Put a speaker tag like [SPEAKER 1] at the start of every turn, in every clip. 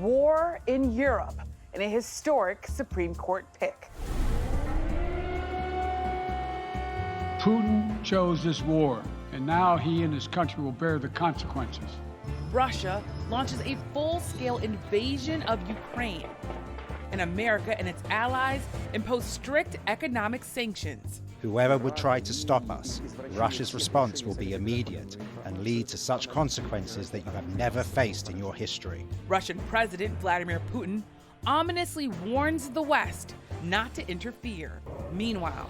[SPEAKER 1] war in Europe in a historic Supreme Court pick.
[SPEAKER 2] Putin chose this war, and now he and his country will bear the consequences.
[SPEAKER 1] Russia launches a full-scale invasion of Ukraine, and America and its allies impose strict economic sanctions.
[SPEAKER 3] Whoever would try to stop us, Russia's response will be immediate and lead to such consequences that you have never faced in your history.
[SPEAKER 1] Russian President Vladimir Putin ominously warns the West not to interfere. Meanwhile,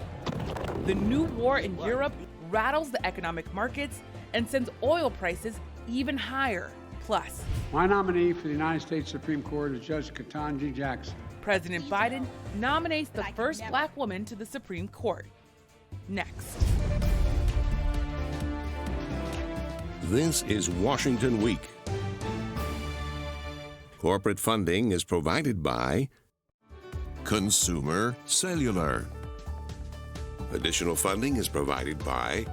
[SPEAKER 1] the new war in Europe rattles the economic markets and sends oil prices even higher. Plus,
[SPEAKER 2] My nominee for the United States Supreme Court is Judge Ketanji Jackson.
[SPEAKER 1] President Biden nominates the first black woman to the Supreme Court. Next.
[SPEAKER 4] This is Washington Week. Corporate funding is provided by Consumer Cellular. Additional funding is provided by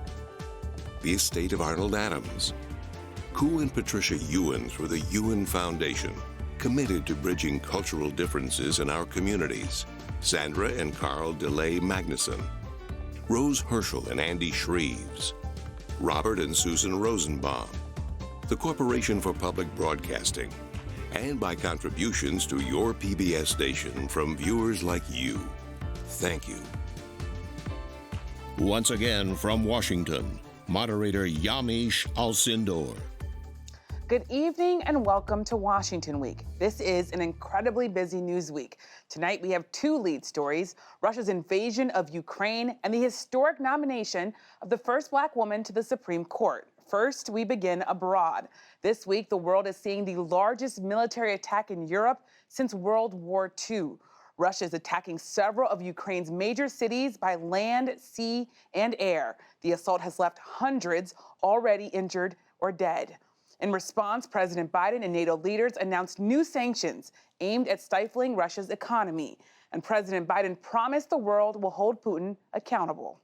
[SPEAKER 4] the estate of Arnold Adams, Koo and Patricia Ewan through the Ewan Foundation, committed to bridging cultural differences in our communities, Sandra and Carl DeLay Magnuson, Rose Herschel and Andy Shreves, Robert and Susan Rosenbaum, the Corporation for Public Broadcasting, and by contributions to your PBS station from viewers like you. Thank you. Once again from Washington, moderator Yamiche Alcindor.
[SPEAKER 1] Good evening and welcome to Washington Week. This is an incredibly busy news week. Tonight we have two lead stories: Russia's invasion of Ukraine and the historic nomination of the first black woman to the Supreme Court. First, we begin abroad. This week, the world is seeing the largest military attack in Europe since World War II. Russia is attacking several of Ukraine's major cities by land, sea, and air. The assault has left hundreds already injured or dead. In response, President Biden and NATO leaders announced new sanctions aimed at stifling Russia's economy. And President Biden promised the world will hold Putin accountable.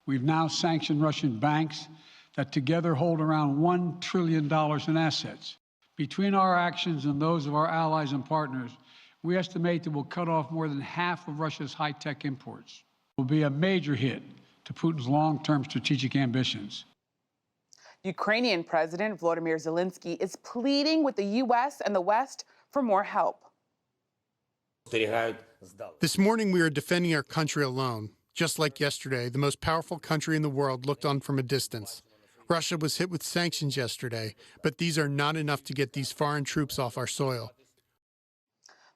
[SPEAKER 2] We've now sanctioned Russian banks that together hold around $1 trillion in assets. Between our actions and those of our allies and partners, we estimate that we'll cut off more than half of Russia's high-tech imports. It will be a major hit to Putin's long-term strategic ambitions.
[SPEAKER 1] Ukrainian President Volodymyr Zelensky is pleading with the U.S. and the West for more help.
[SPEAKER 5] This morning we are defending our country alone. Just like yesterday, the most powerful country in the world looked on from a distance. Russia was hit with sanctions yesterday, but these are not enough to get these foreign troops off our soil.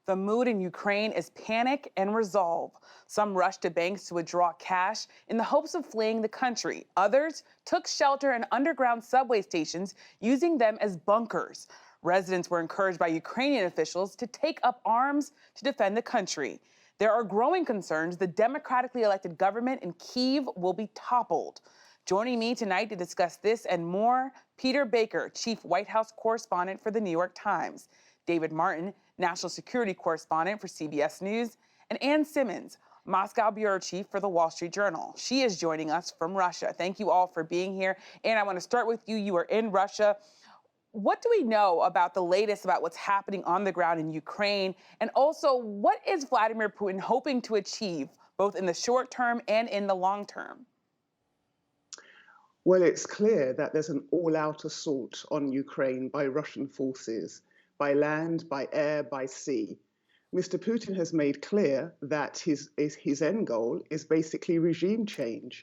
[SPEAKER 1] The mood in Ukraine is panic and resolve. Some rushed to banks to withdraw cash in the hopes of fleeing the country. Others took shelter in underground subway stations, using them as bunkers. Residents were encouraged by Ukrainian officials to take up arms to defend the country. There are growing concerns the democratically elected government in Kyiv will be toppled. Joining me tonight to discuss this and more, Peter Baker, chief White House correspondent for The New York Times, David Martin, national security correspondent for CBS News, and Ann Simmons, Moscow bureau chief for The Wall Street Journal. She is joining us from Russia. Thank you all for being here. And I want to start with you. You are in Russia. What do we know about the latest about what's happening on the ground in Ukraine? And also, what is Vladimir Putin hoping to achieve, both in the short term and in the long term?
[SPEAKER 6] Well, it's clear that there's an all-out assault on Ukraine by Russian forces, by land, by air, by sea. Mr. Putin has made clear that his end goal is basically regime change.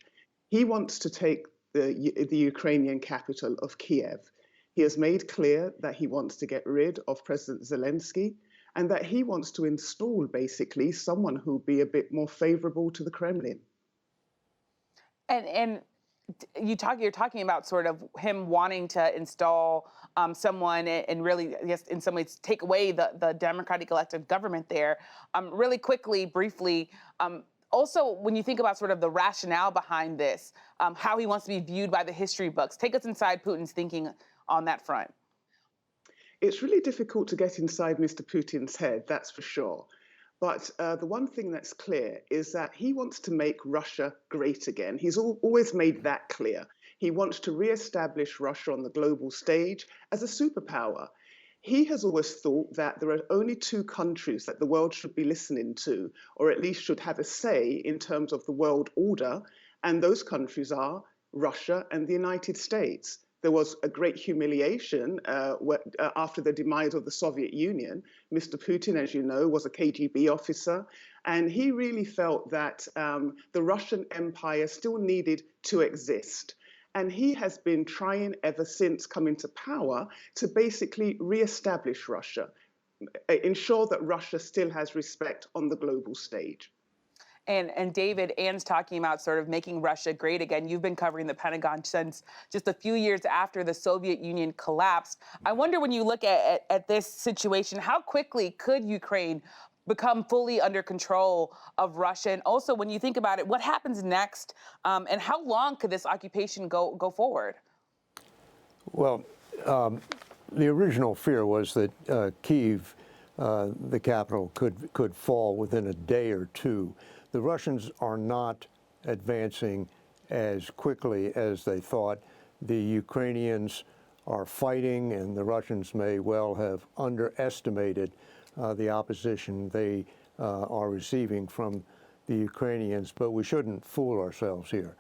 [SPEAKER 6] He wants to take the Ukrainian capital of Kiev. He has made clear that he wants to get rid of President Zelensky and that he wants to install basically someone who will be a bit more favorable to the Kremlin.
[SPEAKER 1] And you're talking about sort of him wanting to install someone and really, I guess, in some ways take away the democratic elected government there. Really quickly, briefly, also, when you think about sort of the rationale behind this, how he wants to be viewed by the history books, take us inside Putin's thinking on that front.
[SPEAKER 6] It's really difficult to get inside Mr. Putin's head, that's for sure. But the one thing that's clear is that he wants to make Russia great again. He's always made that clear. He wants to reestablish Russia on the global stage as a superpower. He has always thought that there are only two countries that the world should be listening to, or at least should have a say in terms of the world order, and those countries are Russia and the United States. There was a great humiliation after the demise of the Soviet Union. Mr. Putin, as you know, was a KGB officer, and he really felt that the Russian Empire still needed to exist. And he has been trying ever since coming to power to basically re-establish Russia, ensure that Russia still has respect on the global stage.
[SPEAKER 1] And David, Anne's talking about sort of making Russia great again. You've been covering the Pentagon since just a few years after the Soviet Union collapsed. I wonder, when you look at this situation, how quickly could Ukraine become fully under control of Russia? And also, when you think about it, what happens next, and how long could this occupation go forward?
[SPEAKER 7] Well, the original fear was that Kyiv, the capital, could fall within a day or two. The Russians are not advancing as quickly as they thought. The Ukrainians are fighting, and the Russians may well have underestimated the opposition they are receiving from the Ukrainians, but we shouldn't fool ourselves here.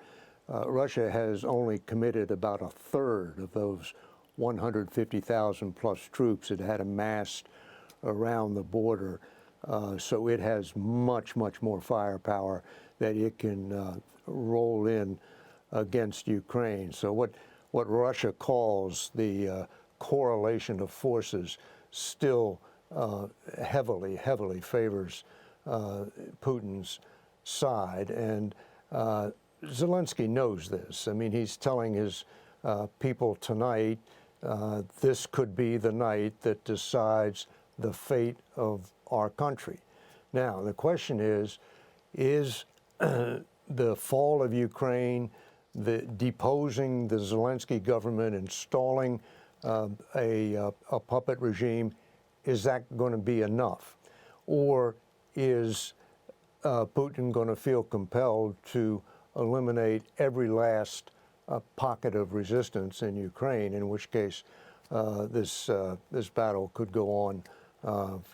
[SPEAKER 7] Russia has only committed about a third of those 150,000 plus troops it had amassed around the border, so it has much more firepower that it can roll in against Ukraine. So what Russia calls the correlation of forces still heavily favors Putin's side, and Zelensky knows this. I mean, he's telling his people tonight, this could be the night that decides the fate of our country. Now, the question is the fall of Ukraine, the deposing the Zelensky government, installing a puppet regime, is that going to be enough? Or is Putin going to feel compelled to eliminate every last pocket of resistance in Ukraine, in which case this battle could go on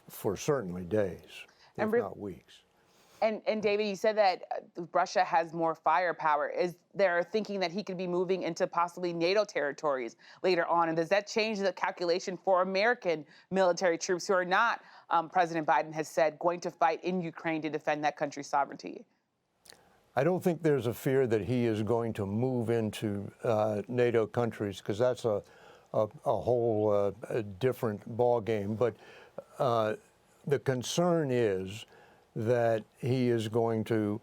[SPEAKER 7] for certainly days, if not weeks.
[SPEAKER 1] And David, you said that Russia has more firepower. Is there thinking that he could be moving into possibly NATO territories later on? And does that change the calculation for American military troops who are not, President Biden has said, going to fight in Ukraine to defend that country's sovereignty?
[SPEAKER 7] I don't think there's a fear that he is going to move into NATO countries, because that's a whole different ballgame. But the concern is that he is going to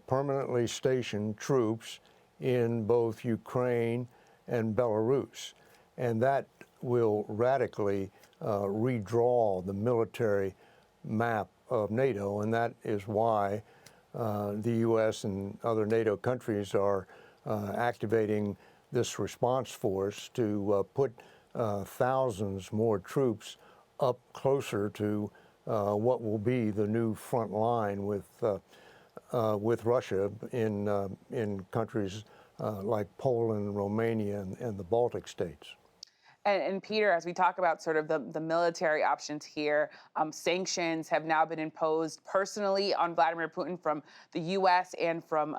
[SPEAKER 7] permanently station troops in both Ukraine and Belarus. And that will radically redraw the military map of NATO. And that is why the U.S. and other NATO countries are activating this response force to put thousands more troops up closer to what will be the new front line with Russia in countries like Poland, Romania, and the Baltic states.
[SPEAKER 1] And Peter, as we talk about sort of the military options here, sanctions have now been imposed personally on Vladimir Putin from the U.S. and from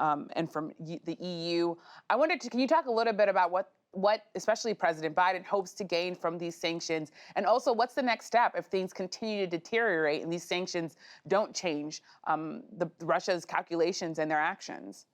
[SPEAKER 1] the EU. I wondered, can you talk a little bit about what especially President Biden hopes to gain from these sanctions, and also what's the next step if things continue to deteriorate and these sanctions don't change Russia's calculations and their actions?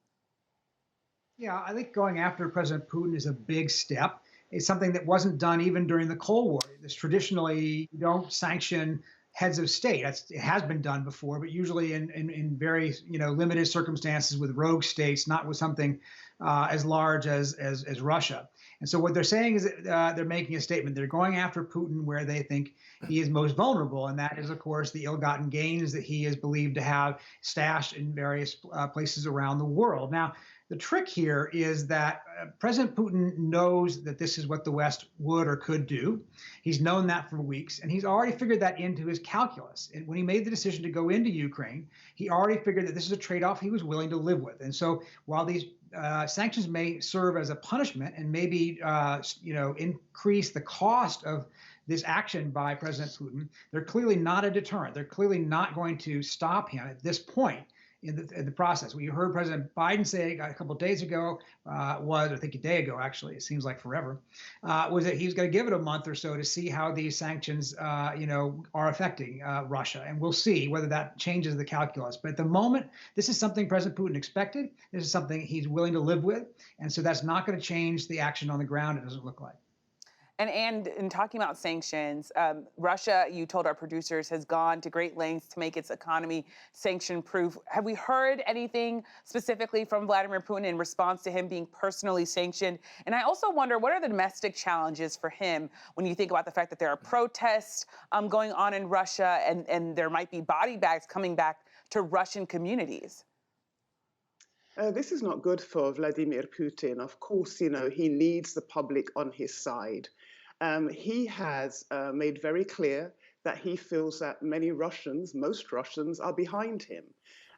[SPEAKER 8] Yeah, I think going after President Putin is a big step. It's something that wasn't done even during the Cold War. This traditionally, you don't sanction heads of state. It has been done before, but usually in very limited circumstances with rogue states, not with something as large as Russia. And so what they're saying is that they're making a statement. They're going after Putin where they think he is most vulnerable, and that is, of course, the ill-gotten gains that he is believed to have stashed in various places around the world. Now, The trick here is that President Putin knows that this is what the West would or could do. He's known that for weeks, and he's already figured that into his calculus. And when he made the decision to go into Ukraine, he already figured that this is a trade-off he was willing to live with. And so while these sanctions may serve as a punishment and maybe increase the cost of this action by President Putin, they're clearly not a deterrent. They're clearly not going to stop him at this point in the process. What you heard President Biden say a couple of days ago I think a day ago, actually, it seems like forever, was that he was going to give it a month or so to see how these sanctions, are affecting Russia. And we'll see whether that changes the calculus. But at the moment, this is something President Putin expected. This is something he's willing to live with. And so that's not going to change the action on the ground, it doesn't look like.
[SPEAKER 1] And in talking about sanctions, Russia, you told our producers, has gone to great lengths to make its economy sanction-proof. Have we heard anything specifically from Vladimir Putin in response to him being personally sanctioned? And I also wonder, what are the domestic challenges for him when you think about the fact that there are protests going on in Russia and there might be body bags coming back to Russian communities?
[SPEAKER 6] This is not good for Vladimir Putin. Of course, he needs the public on his side. He has made very clear that he feels that many Russians, most Russians, are behind him.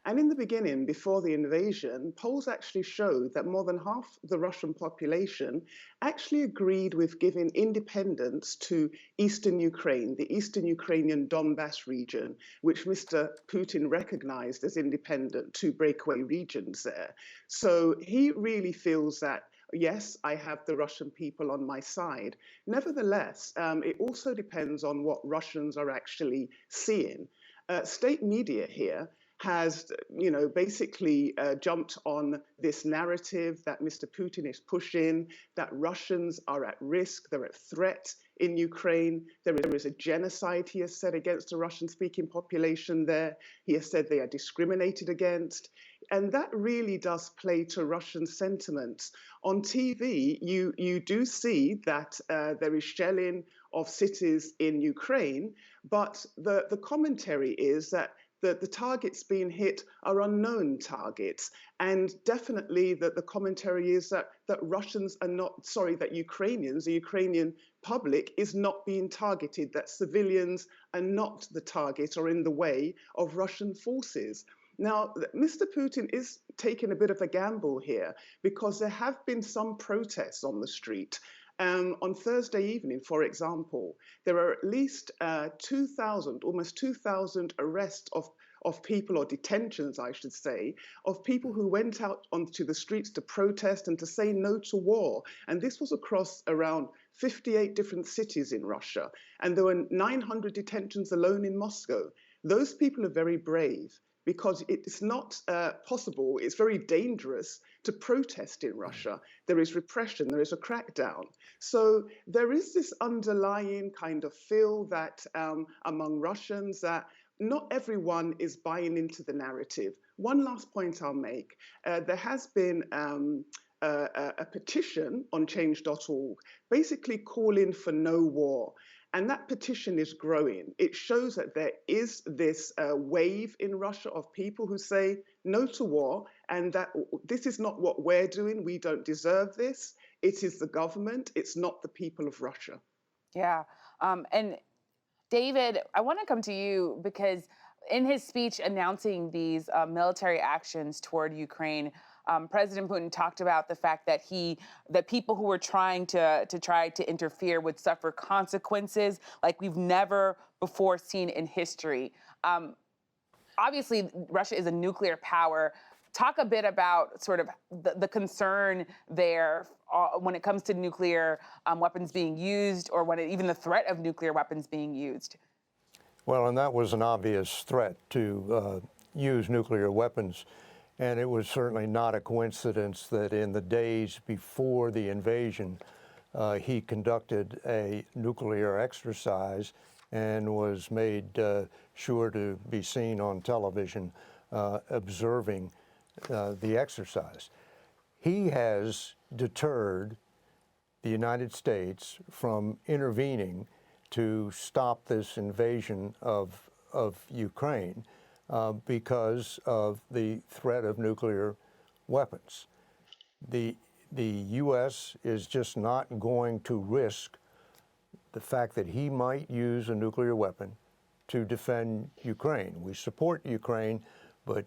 [SPEAKER 6] And in the beginning, before the invasion, polls actually showed that more than half the Russian population actually agreed with giving independence to eastern Ukraine, the eastern Ukrainian Donbass region, which Mr. Putin recognized as independent, two breakaway regions there. So he really feels that, yes, I have the Russian people on my side. Nevertheless, it also depends on what Russians are actually seeing. State media here has, basically jumped on this narrative that Mr. Putin is pushing, that Russians are at risk, they're at threat in Ukraine. There is a genocide, he has said, against the Russian-speaking population there. He has said they are discriminated against. And that really does play to Russian sentiments. On TV, you do see that there is shelling of cities in Ukraine, but the commentary is that the targets being hit are unknown targets. And definitely that the commentary is that Russians are not, that Ukrainians, the Ukrainian public is not being targeted, that civilians are not the target or in the way of Russian forces. Now, Mr. Putin is taking a bit of a gamble here because there have been some protests on the street. On Thursday evening, for example, there are at least 2,000, almost 2,000 arrests of people, or detentions, I should say, of people who went out onto the streets to protest and to say no to war. And this was across around 58 different cities in Russia. And there were 900 detentions alone in Moscow. Those people are very brave, because it's not possible, it's very dangerous to protest in Russia. There is repression, there is a crackdown. So there is this underlying kind of feel that among Russians that not everyone is buying into the narrative. One last point I'll make, there has been a petition on change.org basically calling for no war. And that petition is growing. It shows that there is this wave in Russia of people who say no to war, and that this is not what we're doing. We don't deserve this. It is the government. It's not the people of Russia.
[SPEAKER 1] Yeah. And David, I want to come to you because in his speech announcing these military actions toward Ukraine, President Putin talked about the fact that people who were trying to interfere would suffer consequences like we've never before seen in history. Obviously, Russia is a nuclear power. Talk a bit about sort of the concern there when it comes to nuclear weapons being used, or even the threat of nuclear weapons being used.
[SPEAKER 7] Well, and that was an obvious threat to use nuclear weapons. And it was certainly not a coincidence that in the days before the invasion, he conducted a nuclear exercise and was made sure to be seen on television observing the exercise. He has deterred the United States from intervening to stop this invasion of Ukraine because of the threat of nuclear weapons. the U.S. is just not going to risk the fact that he might use a nuclear weapon to defend Ukraine. We support Ukraine, but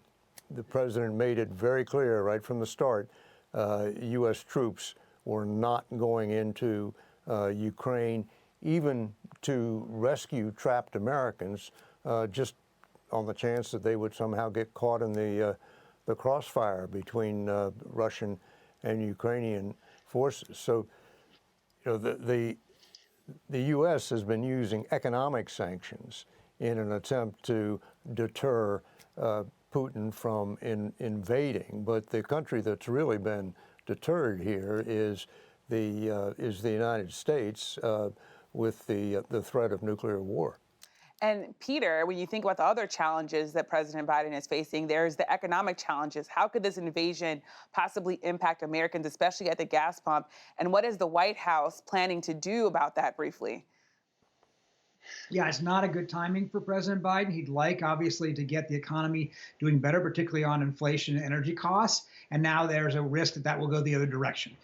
[SPEAKER 7] the president made it very clear right from the start, U.S. troops were not going into Ukraine, even to rescue trapped Americans, just on the chance that they would somehow get caught in the crossfire between Russian and Ukrainian forces. So, you know, the U.S. has been using economic sanctions in an attempt to deter Putin from invading. But the country that's really been deterred here is the United States with the threat of nuclear war.
[SPEAKER 1] And Peter, when you think about the other challenges that President Biden is facing, there's the economic challenges. How could this invasion possibly impact Americans, especially at the gas pump? And what is the White House planning to do about that briefly?
[SPEAKER 8] Yeah, it's not a good timing for President Biden. He'd like, obviously, to get the economy doing better, particularly on inflation and energy costs. And now there's a risk that that will go the other direction.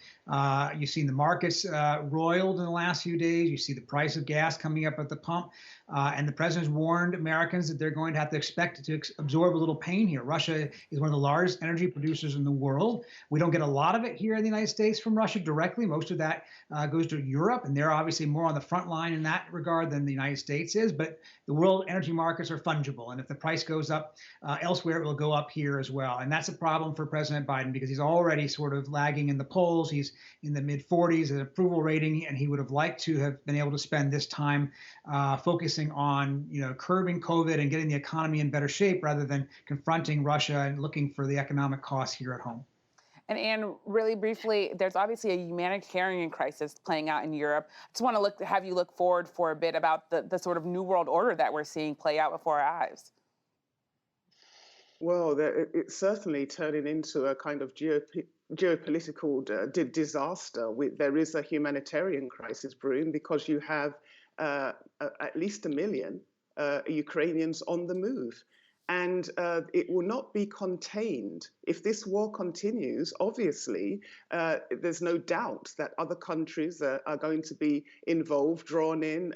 [SPEAKER 8] You've seen the markets roiled in the last few days. You see the price of gas coming up at the pump. And the president's warned Americans that they're going to have to expect to absorb a little pain here. Russia is one of the largest energy producers in the world. We don't get a lot of it here in the United States from Russia directly. Most of that goes to Europe, and they're obviously more on the front line in that regard than the United States is. But the world energy markets are fungible, and if the price goes up elsewhere, it will go up here as well. And that's a problem for President Biden because he's already sort of lagging in the polls. He's in the mid-40s an approval rating, and he would have liked to have been able to spend this time focusing on, you know, curbing COVID and getting the economy in better shape rather than confronting Russia and looking for the economic costs here at home.
[SPEAKER 1] And Anne, really briefly, there's obviously a humanitarian crisis playing out in Europe. I just want to have you look forward for a bit about the sort of new world order that we're seeing play out before our eyes.
[SPEAKER 6] Well, it's certainly turning into a kind of geopolitical disaster. There is a humanitarian crisis brewing because you have at least 1 million Ukrainians on the move. And it will not be contained. If this war continues, obviously, there's no doubt that other countries are going to be involved, drawn in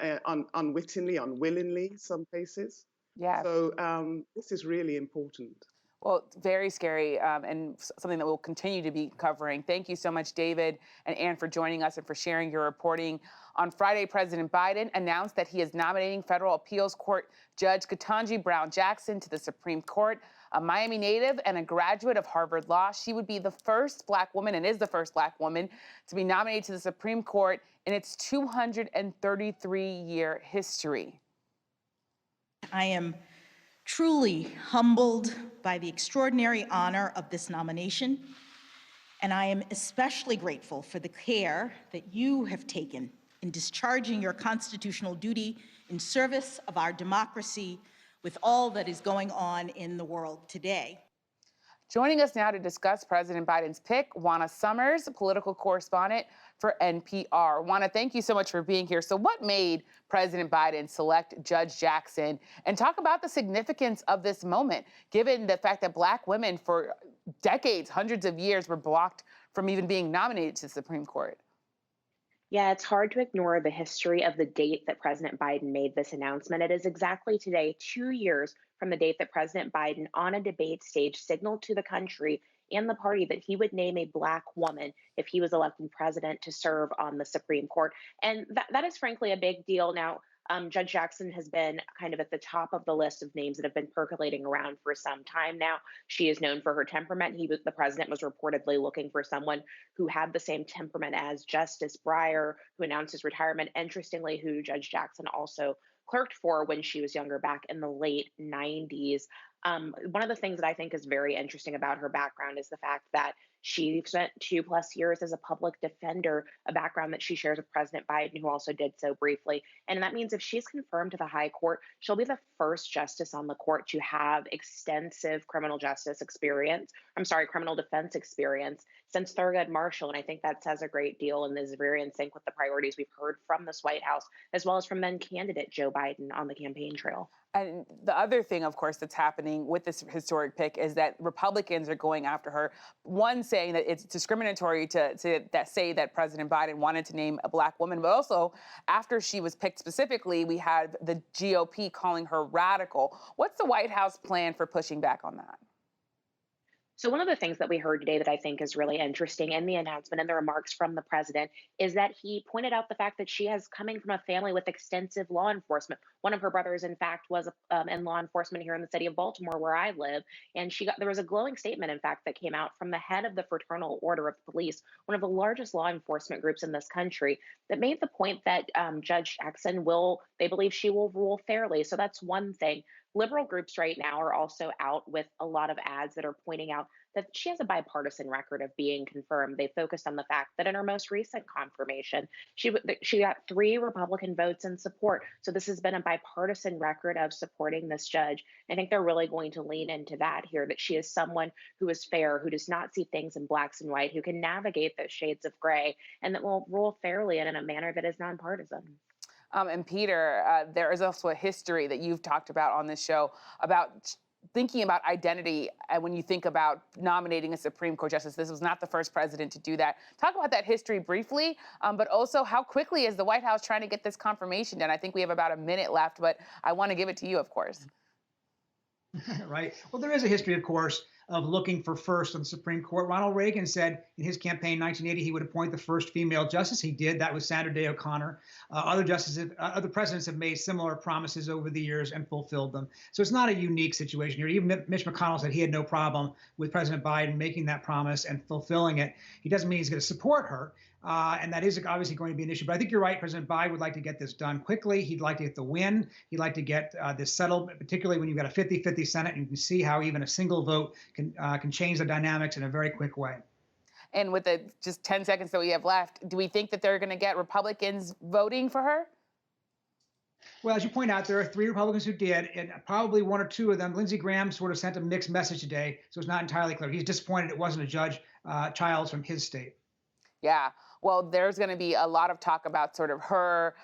[SPEAKER 6] unwittingly, unwillingly, some cases.
[SPEAKER 1] Yeah.
[SPEAKER 6] So this is really important.
[SPEAKER 1] Well, very scary and something that we'll continue to be covering. Thank you so much, David and Anne, for joining us and for sharing your reporting. On Friday, President Biden announced that he is nominating federal appeals court Judge Ketanji Brown Jackson to the Supreme Court. A Miami native and a graduate of Harvard Law, she would be the first Black woman and is the first Black woman to be nominated to the Supreme Court in its 233-year history.
[SPEAKER 9] I am truly humbled by the extraordinary honor of this nomination, and I am especially grateful for the care that you have taken in discharging your constitutional duty in service of our democracy with all that is going on in the world today.
[SPEAKER 1] Joining us now to discuss President Biden's pick, Juana Summers, political correspondent for NPR. Juana, thank you so much for being here. So what made President Biden select Judge Jackson? And talk about the significance of this moment, given the fact that Black women for decades, hundreds of years, were blocked from even being nominated to the Supreme Court.
[SPEAKER 10] Yeah, it's hard to ignore the history of the date that President Biden made this announcement. It is exactly today, 2 years from the date that President Biden on a debate stage signaled to the country and the party that he would name a Black woman if he was elected president to serve on the Supreme Court. And that is frankly a big deal. Now, Judge Jackson has been kind of at the top of the list of names that have been percolating around for some time now. She is known for her temperament. The president was reportedly looking for someone who had the same temperament as Justice Breyer, who announced his retirement. Interestingly, who Judge Jackson also clerked for when she was younger, back in the late 90s. One of the things that I think is very interesting about her background is the fact that she spent 2+ years as a public defender, a background that she shares with President Biden, who also did so briefly. And that means if she's confirmed to the high court, she'll be the first justice on the court to have extensive criminal defense experience since Thurgood Marshall. And I think that says a great deal and is very in sync with the priorities we've heard from this White House, as well as from then candidate Joe Biden on the campaign trail.
[SPEAKER 1] And the other thing, of course, that's happening with this historic pick is that Republicans are going after her. One saying that it's discriminatory to say that President Biden wanted to name a black woman, but also after she was picked specifically, we had the GOP calling her radical. What's the White House plan for pushing back on that?
[SPEAKER 10] So, one of the things that we heard today that I think is really interesting in the announcement and the remarks from the president is that he pointed out the fact that she is coming from a family with extensive law enforcement. One of her brothers, in fact, was in law enforcement here in the city of Baltimore, where I live. And there was a glowing statement, in fact, that came out from the head of the Fraternal Order of Police, one of the largest law enforcement groups in this country, that made the point that Judge Jackson they believe she will rule fairly. So, that's one thing. Liberal groups right now are also out with a lot of ads that are pointing out that she has a bipartisan record of being confirmed. They focused on the fact that in her most recent confirmation, she got 3 Republican votes in support. So this has been a bipartisan record of supporting this judge. I think they're really going to lean into that here, that she is someone who is fair, who does not see things in blacks and white, who can navigate those shades of gray, and that will rule fairly and in a manner that is nonpartisan.
[SPEAKER 1] And Peter, there is also a history that you've talked about on this show about thinking about identity when you think about nominating a Supreme Court justice. This was not the first president to do that. Talk about that history briefly, but also how quickly is the White House trying to get this confirmation done? I think we have about a minute left, but I want to give it to you, of course.
[SPEAKER 8] Right. Well, there is a history, of course, of looking for first on the Supreme Court. Ronald Reagan said in his campaign in 1980 he would appoint the first female justice. He did. That was Sandra Day O'Connor. Other presidents have made similar promises over the years and fulfilled them. So it's not a unique situation here. Even Mitch McConnell said he had no problem with President Biden making that promise and fulfilling it. He doesn't mean he's going to support her. And that is obviously going to be an issue. But I think you're right. President Biden would like to get this done quickly. He'd like to get the win. He'd like to get this settled, particularly when you've got a 50-50 Senate. And you can see how even a single vote can change the dynamics in a very quick way.
[SPEAKER 1] And with the just 10 seconds that we have left, do we think that they're going to get Republicans voting for her?
[SPEAKER 8] Well, as you point out, there are 3 Republicans who did, and probably 1 or 2 of them. Lindsey Graham sort of sent a mixed message today, so it's not entirely clear. He's disappointed it wasn't a Judge Childs from his state.
[SPEAKER 1] Yeah. Well, there's going to be a lot of talk about sort of her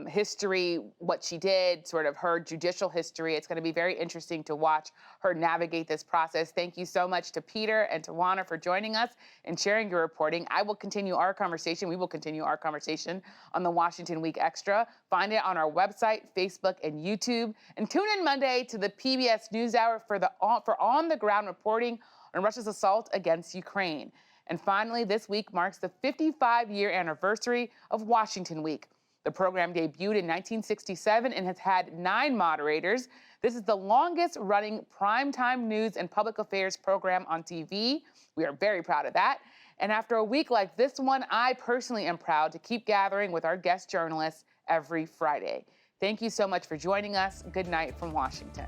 [SPEAKER 1] history, what she did, sort of her judicial history. It's going to be very interesting to watch her navigate this process. Thank you so much to Peter and to Juana for joining us and sharing your reporting. I will continue our conversation. We will continue our conversation on the Washington Week Extra. Find it on our website, Facebook, and YouTube. And tune in Monday to the PBS NewsHour for on-the-ground reporting on Russia's assault against Ukraine. And finally, this week marks the 55-year anniversary of Washington Week. The program debuted in 1967 and has had 9 moderators. This is the longest-running primetime news and public affairs program on TV. We are very proud of that. And after a week like this one, I personally am proud to keep gathering with our guest journalists every Friday. Thank you so much for joining us. Good night from Washington.